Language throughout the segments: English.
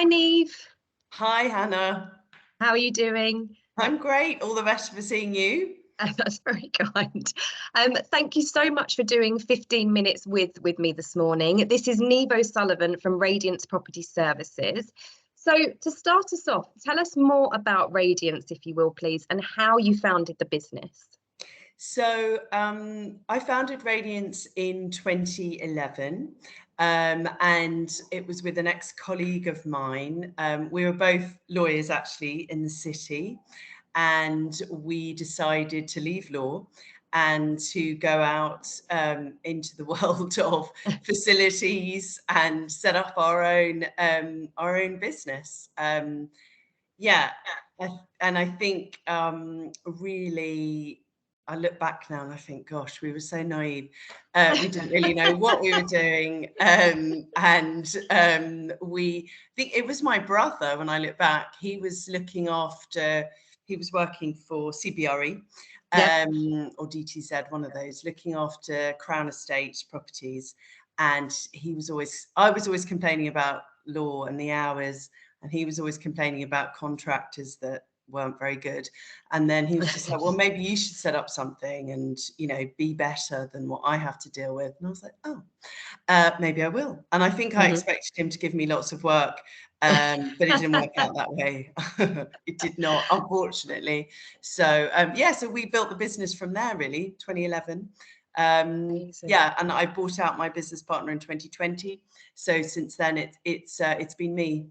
Niamh. Hi, Hannah. How are you doing? I'm great. All the best for seeing you. That's very kind. Thank you so much for doing 15 minutes with me this morning. This is Niamh O'Sullivan from Radiance Property Services. So to start us off, tell us more about Radiance, if you will, please, and how you founded the business. So I founded Radiance in 2011, and it was with an ex-colleague of mine. We were both lawyers, actually, in the city, and we decided to leave law and to go out into the world of facilities and set up our own business. Yeah, and I think really, I look back now and I think, gosh, we were so naive. We didn't really know what we were doing. We think it was my brother, when I look back, he was working for CBRE or DTZ, one of those, looking after Crown Estate properties. And I was always complaining about law and the hours, and he was always complaining about contractors that weren't very good. And then he was just like, well, maybe you should set up something and, be better than what I have to deal with. And I was like, oh, maybe I will. And I think I expected him to give me lots of work, but it didn't work out that way. It did not, unfortunately. So, so we built the business from there, really, 2011. And I bought out my business partner in 2020. So since then, it's been me.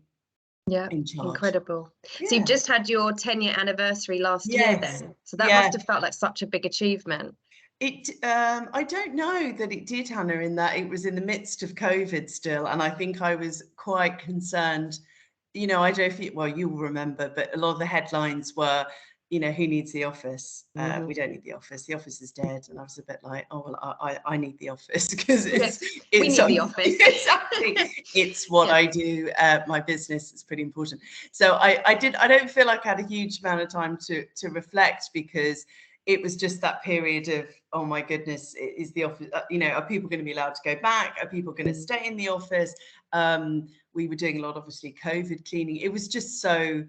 Yeah, incredible. Yeah. So you've just had your 10-year anniversary last year then. So that must have felt like such a big achievement. I don't know that it did, Hannah, in that it was in the midst of COVID still. And I think I was quite concerned. I don't know if you will remember, but a lot of the headlines were, who needs the office? We don't need the office. The office is dead. And I was a bit like, oh, well, I need the office because we need the office. Exactly. It's what I do. My business is pretty important. So I don't feel like I had a huge amount of time to reflect, because it was just that period of, oh my goodness, is the office, are people going to be allowed to go back? Are people going to stay in the office? We were doing a lot, obviously, COVID cleaning. It was just so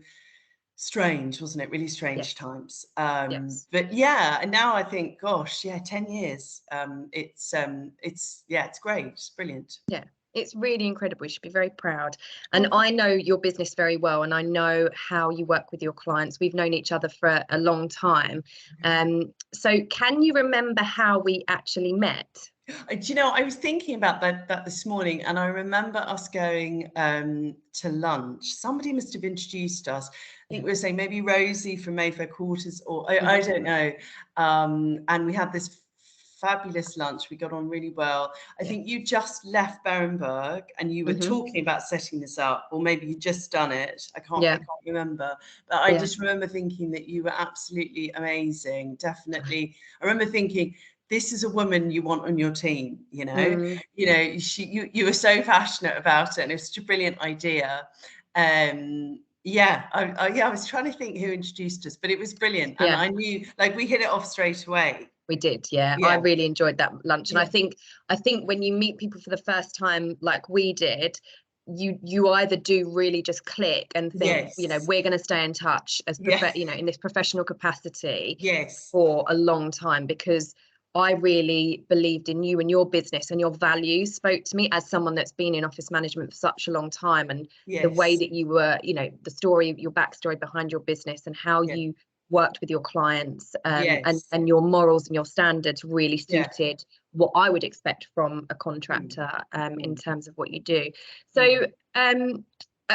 strange, wasn't it? Really strange times. But and now I think, gosh, 10 years. It's great. It's brilliant. Yeah. It's really incredible. You should be very proud. And I know your business very well, and I know how you work with your clients. We've known each other for a long time. So can you remember how we actually met? I was thinking about that this morning, and I remember us going to lunch. Somebody must have introduced us. I think we were saying maybe Rosie from Mayfair Quarters, or I don't know. And we had this fabulous lunch. We got on really well. I think you just left Berenberg and you were talking about setting this up, or maybe you just done it. I can't remember, but I just remember thinking that you were absolutely amazing. Definitely. I remember thinking, this is a woman you want on your team, you were so passionate about it, and it was such a brilliant idea. I was trying to think who introduced us, but it was brilliant. And I knew, we hit it off straight away. We did, I really enjoyed that lunch. And I think when you meet people for the first time, like we did, you either do really just click and think, we're going to stay in touch as in this professional capacity for a long time, because I really believed in you and your business, and your values spoke to me as someone that's been in office management for such a long time. And the way that you were, the story, your backstory behind your business, and how you worked with your clients, and your morals and your standards really suited what I would expect from a contractor in terms of what you do. So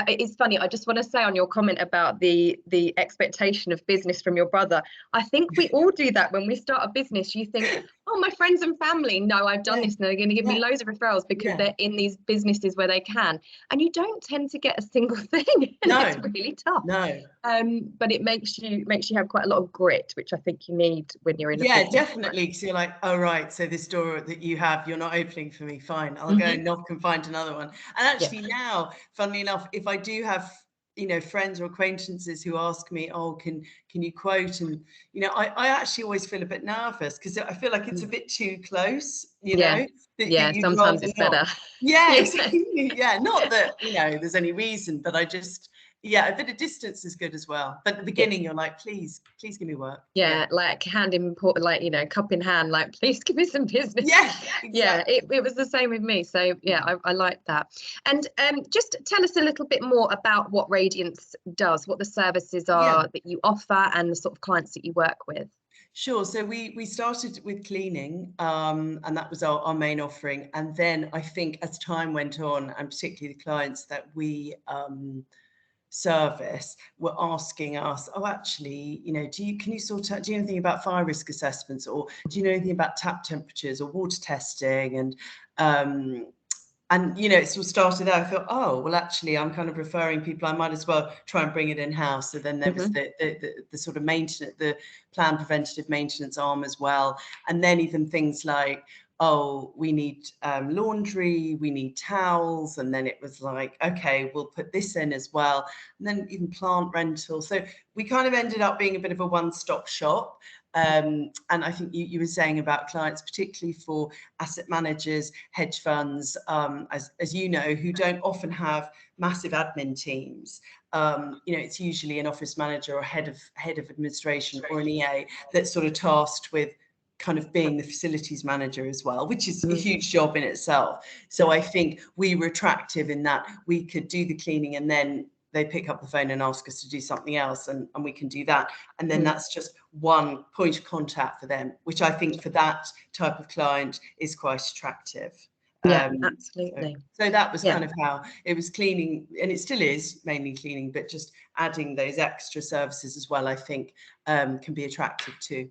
it's funny, I just want to say on your comment about the expectation of business from your brother, I think we all do that when we start a business. You think, oh, my friends and family know I've done this and they're going to give me loads of referrals because they're in these businesses where they can, and you don't tend to get a single thing. It's really tough. But it makes you have quite a lot of grit, which I think you need when you're in a business. Definitely, because you're like, oh right, so this door that you have, you're not opening for me, fine, I'll go knock and find another one. And actually now, funnily enough, if I do have friends or acquaintances who ask me, oh, can you quote, and I actually always feel a bit nervous, because I feel like it's a bit too close, you know, that sometimes it's better. Yeah, exactly. Yeah, not that, you know, there's any reason, but I just, a bit of distance is good as well. But at the beginning, you're like, please give me work. Like hand in, like, you know, cup in hand, like, please give me some business. Exactly. It was the same with me. So I like that. And just tell us a little bit more about what Radiance does, what the services are that you offer, and the sort of clients that you work with. Sure. So we started with cleaning, and that was our main offering. And then I think as time went on, and particularly the clients that we service were asking us, oh, actually, you know, do you know anything about fire risk assessments, or do you know anything about tap temperatures or water testing? And you know, it sort of started out, I thought, oh, well, actually, I'm kind of referring people, I might as well try and bring it in-house. So then there was the sort of maintenance, the planned preventative maintenance arm as well. And then even things like, oh, we need laundry, we need towels. And then it was like, okay, we'll put this in as well. And then even plant rental. So we kind of ended up being a bit of a one-stop shop. And I think you were saying about clients, particularly for asset managers, hedge funds, as you know, who don't often have massive admin teams. You know, it's usually an office manager or head of administration or an EA that's sort of tasked with kind of being the facilities manager as well, which is a huge job in itself. So I think we were attractive in that we could do the cleaning and then they pick up the phone and ask us to do something else, and we can do that. And then that's just one point of contact for them, which I think for that type of client is quite attractive. Absolutely. So that was kind of how it was, cleaning, and it still is mainly cleaning, but just adding those extra services as well, I think can be attractive too.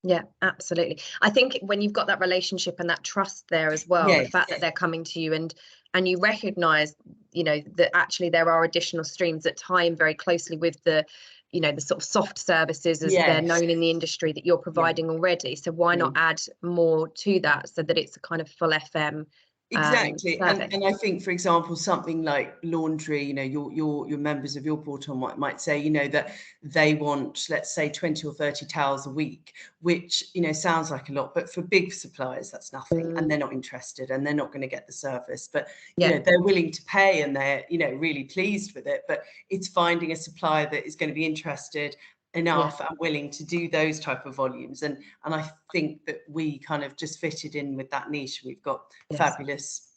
Yeah, absolutely. I think when you've got that relationship and that trust there as well, the fact that they're coming to you and you recognize, you know, that actually there are additional streams that tie in very closely with the, you know, the sort of soft services as they're known in the industry that you're providing already. So why not add more to that so that it's a kind of full FM? Exactly. And I think, for example, something like laundry, you know, your members of your portal might say, you know, that they want, let's say, 20 or 30 towels a week, which, you know, sounds like a lot, but for big suppliers, that's nothing. And they're not interested and they're not going to get the service. But, you know, they're willing to pay and they're, you know, really pleased with it. But it's finding a supplier that is going to be interested enough and willing to do those type of volumes, and I think that we kind of just fitted in with that niche. We've got fabulous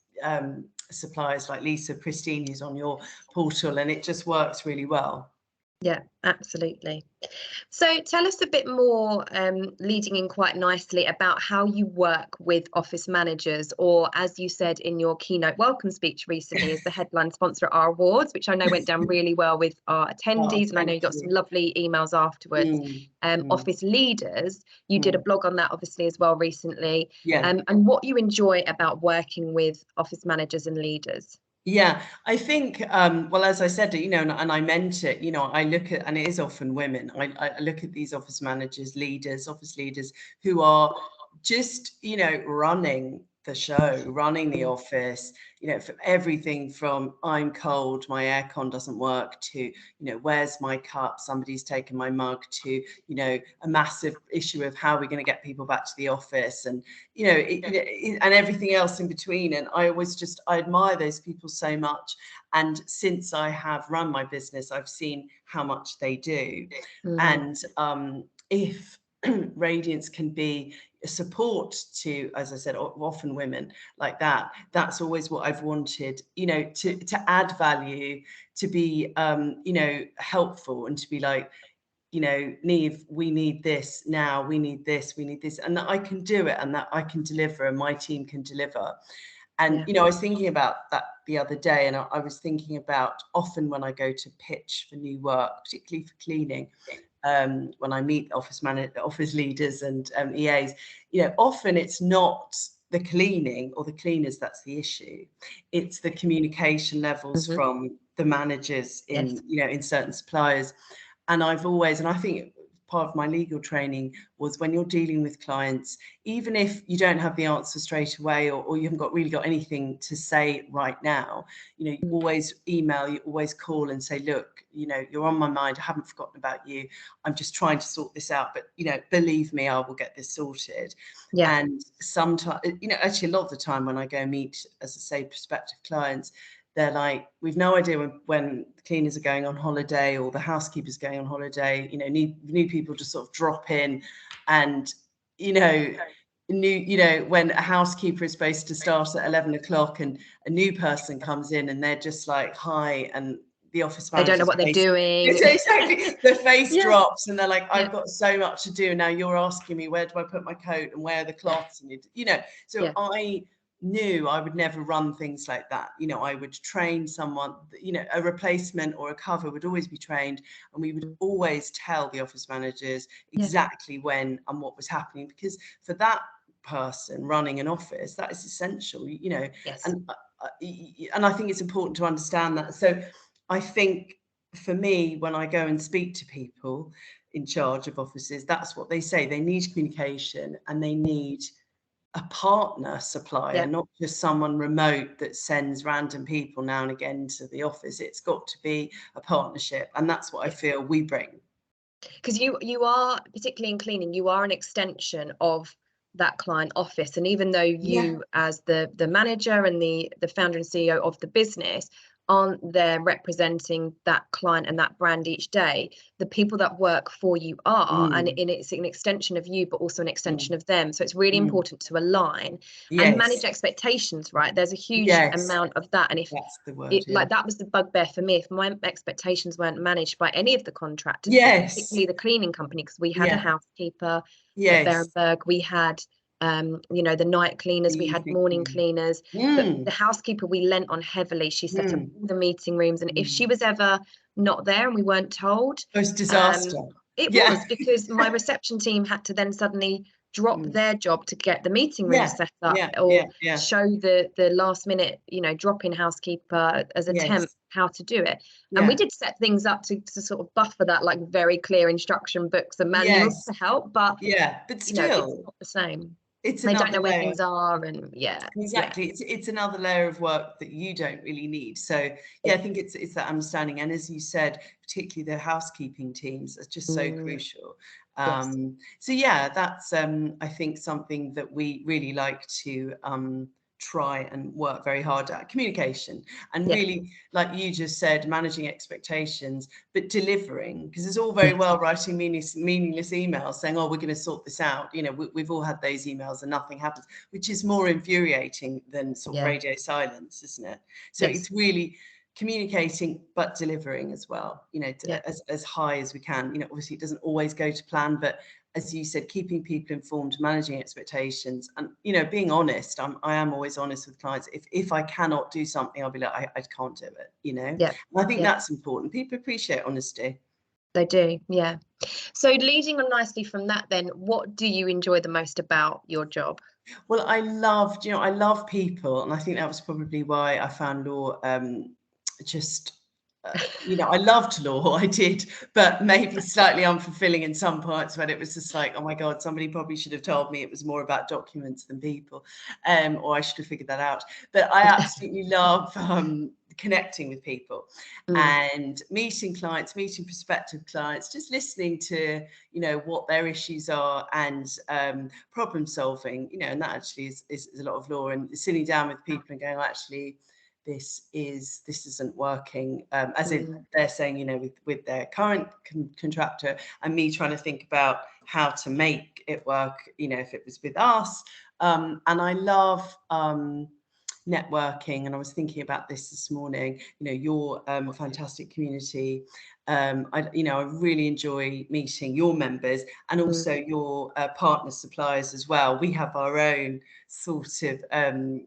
suppliers like Lisa Pristine, who's on your portal, and it just works really well. Yeah, absolutely. So tell us a bit more, leading in quite nicely, about how you work with office managers, or as you said in your keynote welcome speech recently, as the headline sponsor at our awards, which I know went down really well with our attendees, and I know you got some lovely emails afterwards. Office leaders, you did a blog on that obviously as well recently, and what you enjoy about working with office managers and leaders. Yeah, I think, well, as I said, you know, and I meant it, you know, I look at, and it is often women, I look at these office managers, leaders, office leaders who are just, you know, running the show, running the office, you know, from everything from I'm cold, my aircon doesn't work, to, you know, where's my cup, somebody's taken my mug, to, you know, a massive issue of how we're going to get people back to the office, and, you know, and everything else in between. And I admire those people so much. And since I have run my business, I've seen how much they do. And if Radiance can be a support to, as I said, often women like that, that's always what I've wanted, you know, to add value, to be, you know, helpful, and to be like, you know, Niamh, we need this now, we need this, and that I can do it, and that I can deliver, and my team can deliver. And, you know, I was thinking about that the other day, and I was thinking about often when I go to pitch for new work, particularly for cleaning, when I meet office leaders and EAs, you know, often it's not the cleaning or the cleaners that's the issue. It's the communication levels from the managers in, you know, in certain suppliers. And I've always, and I think part of my legal training was when you're dealing with clients, even if you don't have the answer straight away, or you haven't really got anything to say right now, you always email, you always call and say, look, you're on my mind. I haven't forgotten about you. I'm just trying to sort this out, but believe me, I will get this sorted. Yeah. And sometimes, actually a lot of the time when I go meet, as I say, prospective clients, they're like, we've no idea when the cleaners are going on holiday or the housekeeper's going on holiday. New people just sort of drop in, and when a housekeeper is supposed to start at 11 o'clock and a new person comes in and they're just like, hi, and the office manager, they don't know what they're doing. Exactly. Their face drops and they're like, I've got so much to do now. You're asking me, where do I put my coat and where are the cloths? And I knew I would never run things like that. I would train someone, a replacement or a cover would always be trained, and we would always tell the office managers exactly when and what was happening, because for that person running an office, that is essential, Yes. And I think it's important to understand that. So I think for me, when I go and speak to people in charge of offices, that's what they say. They need communication, and they need a partner supplier, not just someone remote that sends random people now and again to the office. It's got to be a partnership, and that's what I feel we bring. Because you are, particularly in cleaning, you are an extension of that client office, and even though you as the manager and the founder and CEO of the business aren't there representing that client and that brand each day, the people that work for you are, and it's an extension of you, but also an extension of them. So it's really important to align and manage expectations, right? There's a huge amount of that, and if that's the word, like that was the bugbear for me, if my expectations weren't managed by any of the contractors, particularly the cleaning company, because we had a housekeeper at Berenberg, we had the night cleaners, we had morning cleaners, but the housekeeper we lent on heavily. She set up all the meeting rooms, and if she was ever not there and we weren't told, it was disaster. It was, because my reception team had to then suddenly drop their job to get the meeting room set up, or show the last minute drop-in housekeeper as a temp how to do it. And we did set things up to sort of buffer that, like very clear instruction books and manuals to help, but but still it's not the same. They don't know where things are, and exactly. It's another layer of work that you don't really need. So I think it's that understanding, and as you said, particularly the housekeeping teams are just so crucial. So that's I think something that we really like to try and work very hard at, communication, and really, like you just said, managing expectations, but delivering, because it's all very well writing meaningless emails saying, oh, we're going to sort this out. We've all had those emails and nothing happens, which is more infuriating than sort of radio silence, isn't it? So it's really communicating but delivering as well, as high as we can. Obviously it doesn't always go to plan, but as you said, keeping people informed, managing expectations, and being honest. I am always honest with clients. If I cannot do something, I'll be like, I can't do it. And I think that's important. People appreciate honesty. They do, So leading on nicely from that, then, what do you enjoy the most about your job? Well, I love people, and I think that was probably why I found law I loved law, I did, but maybe slightly unfulfilling in some parts, when it was just like, oh my God, somebody probably should have told me it was more about documents than people, or I should have figured that out. But I absolutely love connecting with people and meeting clients, meeting prospective clients, just listening to, what their issues are, and problem solving, and that actually is a lot of law, and sitting down with people and going, actually, this isn't working, as in they're saying, with their current contractor, and me trying to think about how to make it work, if it was with us. And I love networking, and I was thinking about this morning. You're a fantastic community. I really enjoy meeting your members, and also your partner suppliers as well. We have our own sort of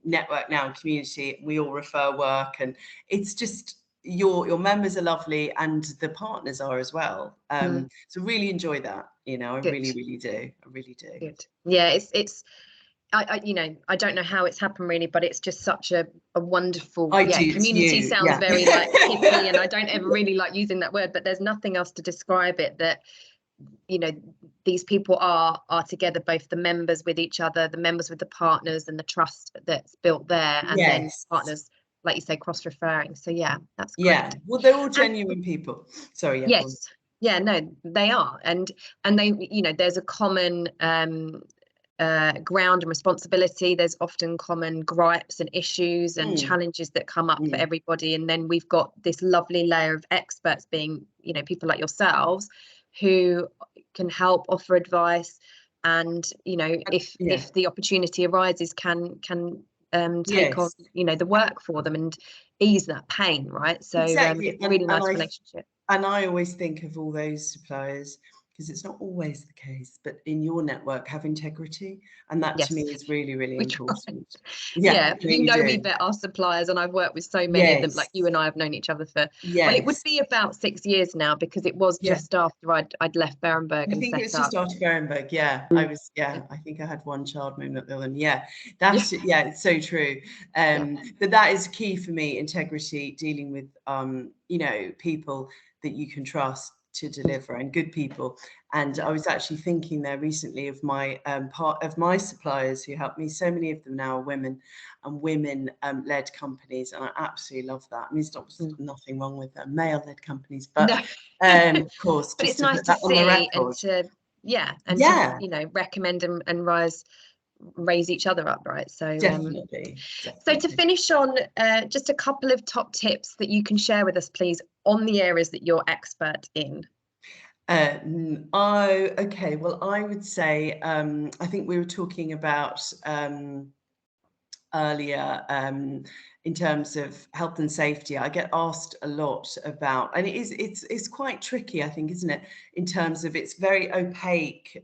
network now and community. We all refer work, and it's just your members are lovely, and the partners are as well. So really enjoy that. I really do. I really do. Good. Yeah, it's. I don't know how it's happened really, but it's just such a wonderful community. Sounds very like hippie, and I don't ever really like using that word, but there's nothing else to describe it that you know, these people are together, both the members with each other, the members with the partners, and the trust that's built there, and then partners, like you say, cross-referring. So yeah, that's great. Yeah, well, they're all genuine people. Sorry, yeah. Yes, yeah, no, they are, and they, you know, there's a common ground and responsibility. There's often common gripes and issues and challenges that come up for everybody, and then we've got this lovely layer of experts, being, you know, people like yourselves, who can help offer advice, and, you know, if the opportunity arises, can take on, you know, the work for them and ease that pain, right? So it's a really nice relationship. And I always think of all those suppliers, because it's not always the case, but in your network, have integrity, and that to me is really, really important. Yeah, you know, we vet our suppliers, and I've worked with so many of them. Like, you and I have known each other for well, it would be about 6 years now, because it was just after I'd left Berenberg. I think it was just after Berenberg. I was I think I had one child moment with them. That's it's so true. But that is key for me: integrity, dealing with you know, people that you can trust to deliver, and good people. And I was actually thinking there recently of my part of my suppliers who helped me. So many of them now are women, and women led companies, and I absolutely love that. I mean, there's nothing wrong with male led companies, but of course, but it's nice to see, and to to, you know, recommend and raise each other up, right? So definitely. So to finish on, just a couple of top tips that you can share with us, please, on the areas that you're expert in. Okay, well, I would say, I think we were talking about earlier, in terms of health and safety. I get asked a lot about, and it's quite tricky, I think, isn't it, in terms of it's very opaque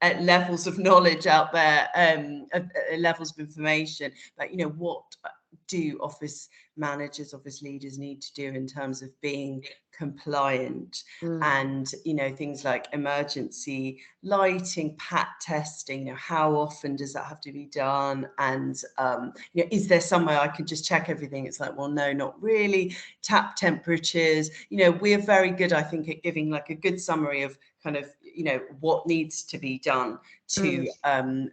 at levels of knowledge out there, levels of information. But, you know, what do office managers, office leaders need to do in terms of being compliant, and, you know, things like emergency lighting, pat testing, you know, how often does that have to be done? And, you know, is there somewhere I could just check everything? It's like, well, no, not really. Tap temperatures, you know, we're very good, I think, at giving like a good summary of kind of, you know, what needs to be done to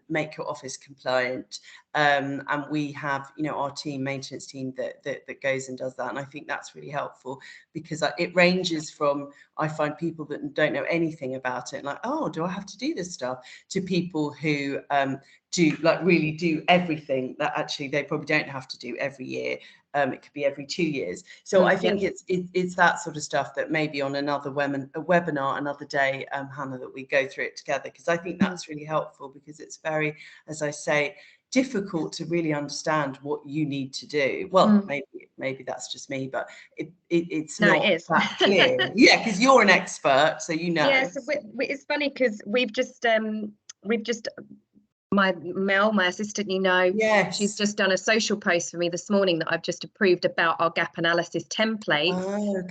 make your office compliant. And we have, you know, our maintenance team that goes and does that. And I think that's really helpful, because it ranges from, I find people that don't know anything about it, like, oh, do I have to do this stuff, to people who do, like, really do everything that actually they probably don't have to do every year. It could be every 2 years. So I think it's that sort of stuff that maybe on another webinar another day, Hannah, that we go through it together, because I think that's really helpful, because it's very, as I say, difficult to really understand what you need to do. Well, maybe that's just me, but it's not that clear. Yeah, because you're an expert, so you know. Yeah, so it's funny, because we've just my assistant, you know, she's just done a social post for me this morning that I've just approved about our gap analysis template.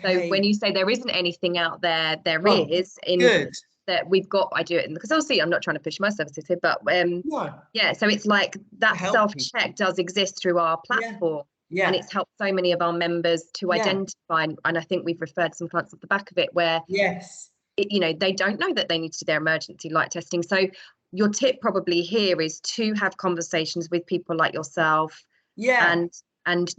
So when you say there isn't anything out there, there is in that we've got. I do it because obviously I'm not trying to push my services here, but so it's like that self-check does exist through our platform. And it's helped so many of our members to identify, and I think we've referred some clients off the back of it, where you know, they don't know that they need to do their emergency light testing. So your tip probably here is to have conversations with people like yourself, and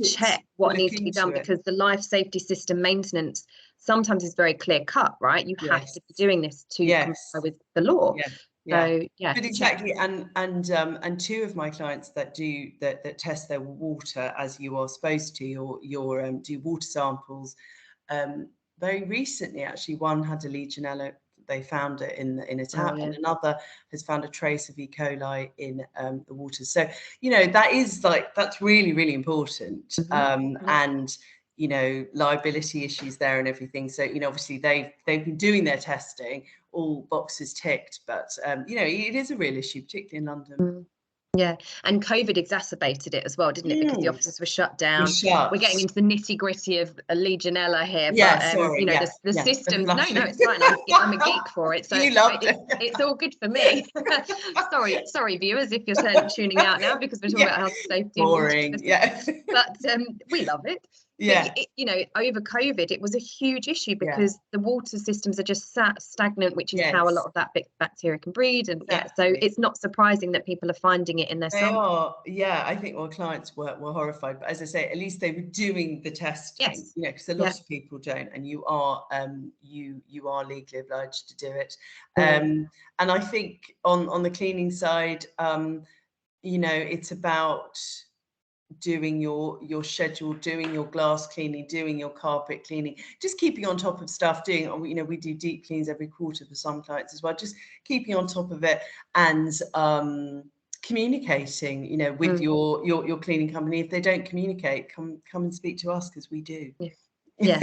check what needs to be done, because the life safety system maintenance sometimes is very clear cut, right? You have to be doing this to comply with the law. So but exactly. And two of my clients that do that test their water as you are supposed to, your do water samples, very recently, actually, one had a Legionella. They found it in a tap, and another has found a trace of E. coli in the water. So, you know, that's really, really important. And, you know, liability issues there and everything. So, you know, obviously they've been doing their testing, all boxes ticked, but you know, it is a real issue, particularly in London. Yeah, and COVID exacerbated it as well, didn't it? Because the offices were shut down. We're getting into the nitty gritty of a Legionella here, but you know, the systems. No, it's fine. I'm a geek for it, so it's all good for me. sorry, viewers, if you're tuning out now, because we're talking about health, safety, boring. but we love it. Yeah. But you know, over COVID, it was a huge issue because the water systems are just stagnant, which is how a lot of that bacteria can breed. And so it's not surprising that people are finding it in their They sample. are, I think clients were horrified, but as I say, at least they were doing the testing, you know, because a lot of people don't, and you are legally obliged to do it. And I think on the cleaning side, you know, it's about doing your schedule, doing your glass cleaning, doing your carpet cleaning, just keeping on top of stuff, doing, you know, we do deep cleans every quarter for some clients as well, just keeping on top of it, and communicating, you know, with your cleaning company. If they don't communicate, come and speak to us, because we do. Yeah.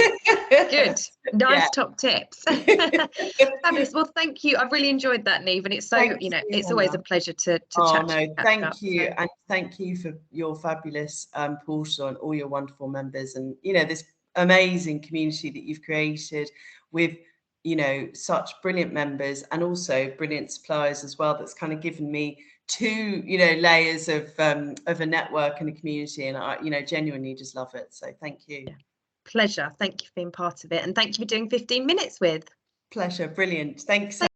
Good. Nice top tips. Fabulous. Well, thank you. I've really enjoyed that, Niamh, and it's so, you know, it's Hana. always a pleasure to chat. No, thank you. And thank you for your fabulous portal and all your wonderful members, and, you know, this amazing community that you've created with, you know, such brilliant members, and also brilliant suppliers as well. That's kind of given me two, you know, layers of a network and a community, and I, you know, genuinely just love it. So thank you. Pleasure. Thank you for being part of it, and thank you for doing 15 minutes with. Pleasure. Brilliant. Thanks.